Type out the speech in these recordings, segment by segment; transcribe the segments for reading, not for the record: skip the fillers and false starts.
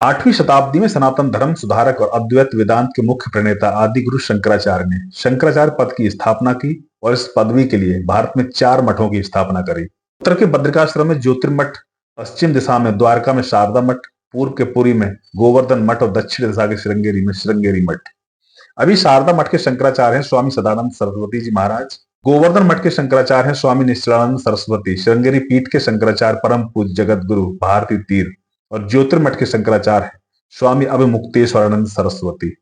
8वीं शताब्दी में सनातन धर्म सुधारक और अद्वैत वेदांत के मुख्य प्रणेता आदि गुरु शंकराचार्य ने शंकराचार्य पद की स्थापना की और इस पदवी के लिए भारत में 4 मठों की स्थापना करी। उत्तर के बद्रिकाश्रम में ज्योतिर्मठ, पश्चिम दिशा में द्वारका में शारदा मठ, पूर्व के पुरी में गोवर्धन मठ और दक्षिण दिशा के श्रृंगेरी में श्रृंगेरी मठ। अभी शारदा मठ के शंकराचार्य हैं स्वामी सदानंद सरस्वती जी महाराज। गोवर्धन मठ के शंकराचार्य हैं स्वामी निश्चलानंद सरस्वती। श्रृंगेरी पीठ के शंकराचार्य परम पूज्य जगत गुरु भारती तीर्थ और ज्योतिर्मठ के शंकराचार्य हैं स्वामी अभिमुक्तेश्वरानंद सरस्वती।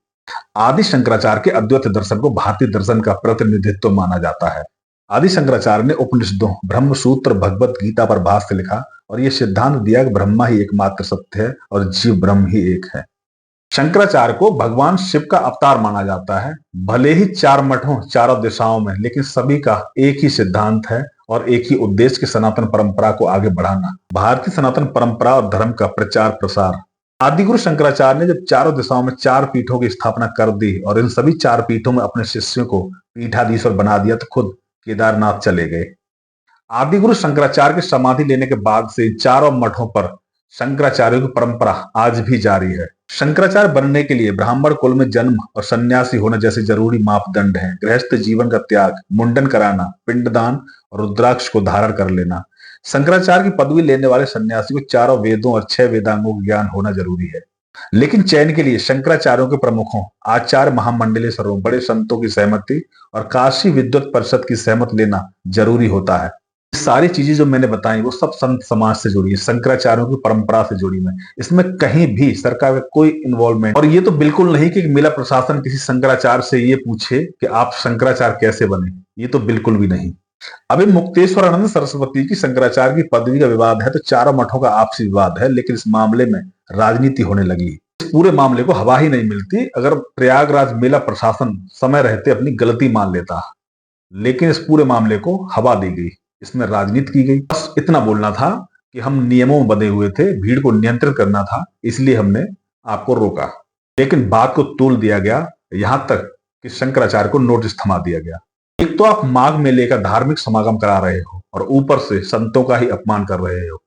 आदि शंकराचार्य के अद्वैत दर्शन को भारतीय दर्शन का प्रतिनिधित्व माना जाता है। आदि शंकराचार्य ने उपनिषदों, ब्रह्म सूत्र, भगवत गीता पर भाष्य लिखा और यह सिद्धांत दिया कि ब्रह्मा ही एकमात्र सत्य है और जीव ब्रह्म ही एक है। शंकराचार्य को भगवान शिव का अवतार माना जाता है। भले ही 4 मठों, चारों दिशाओं में, लेकिन सभी का एक ही सिद्धांत है और एक ही उद्देश्य की सनातन परंपरा को आगे बढ़ाना, भारतीय सनातन परंपरा और धर्म का प्रचार प्रसार। आदिगुरु शंकराचार्य ने जब चारों दिशाओं में 4 पीठों की स्थापना कर दी और इन सभी 4 पीठों में अपने शिष्यों को पीठाधीश्वर बना दिया तो खुद केदारनाथ चले गए। आदिगुरु शंकराचार्य की समाधि लेने के बाद से चारों मठों पर शंकराचार्यों की परंपरा आज भी जारी है। शंकराचार्य बनने के लिए ब्राह्मण कुल में जन्म और सन्यासी होना जैसे जरूरी मापदंड हैं। गृहस्थ जीवन का त्याग, मुंडन कराना, पिंडदान और रुद्राक्ष को धारण कर लेना। शंकराचार्य की पदवी लेने वाले सन्यासी को चारों वेदों और 6 वेदांगों का ज्ञान होना जरूरी है। लेकिन चयन के लिए शंकराचार्यों के प्रमुखों, आचार्य महामंडलेश्वरों, बड़े संतों की सहमति और काशी विद्वत परिषद की सहमत लेना जरूरी होता है। सारी चीजें जो मैंने बताई वो सब संत समाज से जुड़ी है, शंकराचार्यों की परंपरा से जुड़ी है। इसमें कहीं भी सरकार का कोई इन्वॉल्वमेंट, और ये तो बिल्कुल नहीं कि मेला प्रशासन किसी शंकराचार्य से ये पूछे कि आप शंकराचार्य कैसे बने, ये तो बिल्कुल भी नहीं। अभी मुक्तेश्वरानंद सरस्वती की शंकराचार्य की पदवी का विवाद है तो चारों मठों का आपसी विवाद है, लेकिन इस मामले में राजनीति होने लगी। इस पूरे मामले को हवा ही नहीं मिलती अगर प्रयागराज मेला प्रशासन समय रहते अपनी गलती मान लेता, लेकिन इस पूरे मामले को हवा दी गई, इसमें राजनीति की गई। बस इतना बोलना था कि हम नियमों में बंधे हुए थे, भीड़ को नियंत्रित करना था, इसलिए हमने आपको रोका। लेकिन बात को तोल दिया गया यहां तक कि शंकराचार्य को नोटिस थमा दिया गया। एक तो आप माघ मेले का धार्मिक समागम करा रहे हो और ऊपर से संतों का ही अपमान कर रहे हो।